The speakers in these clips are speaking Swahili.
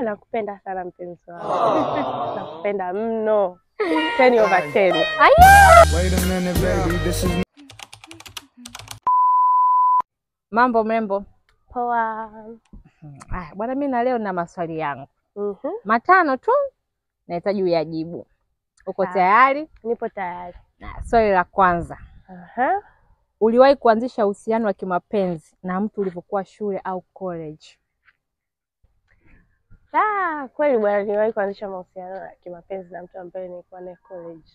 nakupenda sana mpenzi wangu. Nakupenda mno. 10/10. Wait a minute baby, this is Mambo membo. Poa. Bwana mimi na leo na maswali yangu. Matano tu. Nahitaji uyajibu. Uko tayari? Nipo tayari. Swali la kwanza. Uliwahi kuanzisha uhusiano wa kimapenzi na mtu ulipokuwa shule au college? Kweli bwana, niliwahi kuanzisha mahusiano ya kimapenzi na mtu ambaye nilikuwa naye college.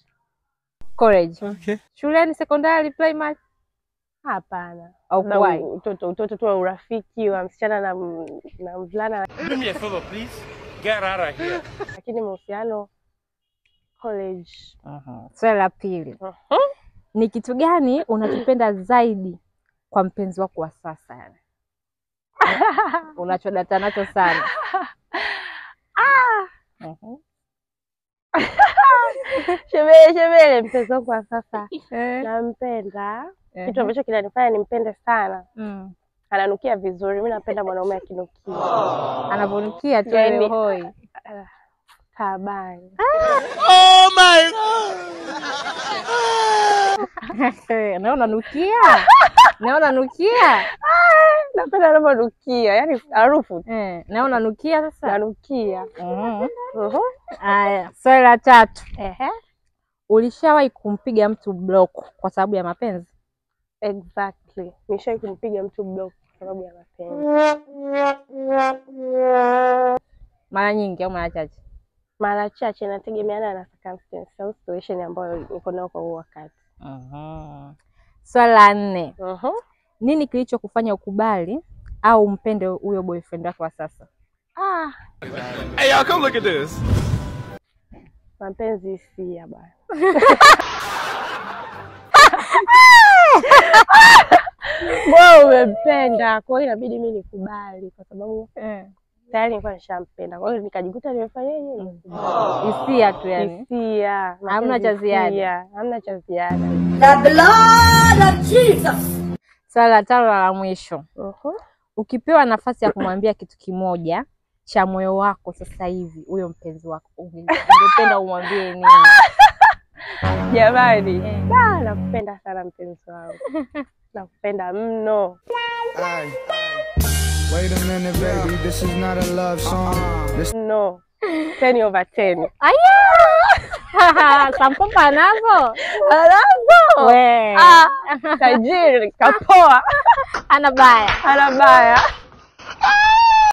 College? Okay. Shuleni, secondary, primary? Hapana. Utoto tu urafiki wa msichana na mvulana. Do me a favor please. Get out of here. Lakini mahusiano college. Swali la pili. Ni kitu gani unachopenda zaidi kwa mpenzi wako wa sasa yani? Unachodata nacho sana. Shemele mpenzi wangu wa sasa. Nampenda. Kitu ambacho kinanifanya nimpende sana. Ananukia vizuri. Mimi napenda mwanaume akinukia. Anavonukia tu ile hoi. Kabani. Oh my God. Naona nukia. Naona nukia. Napenda anavonukia, yani harufu. Naona nukia sasa. Nanukia. Haya, swali la tatu. Ulishawahi kumpiga mtu block kwa sababu ya mapenzi? Exactly. Nishawahi kumpiga mtu block kwa sababu ya mapenzi. Mara nyingi au mara chache? Mara chache, inategemeana na circumstance au situation ambayo niko nayo kwa huo wakati. Swali la 4. Nini kilichokufanya ukubali au mpende huyo boyfriend wako wa sasa? Hey y'all, come look at this. Mapenzi si ya bwana. Wewe umempenda, kwa hiyo inabidi mimi nikubali kwa sababu tayari nilikuwa nishampenda. Kwa hiyo nikajikuta nimefanyaje? Hisia tu yani. Hisia. Hamna cha ziada. Hamna cha ziada. The blood of Jesus. Swali la 5 la mwisho. Ukipewa nafasi ya kumwambia kitu kimoja cha moyo wako sasa hivi huyo mpenzi wako, ungependa umwambie nini? Jamani, nakupenda sana mpenzi wangu. Nakupenda mno. Wait a minute baby, this is not a love song. No. 10/10. Sampompa nazo. Anazo. We. Tajiri, kapoa. Ana baya.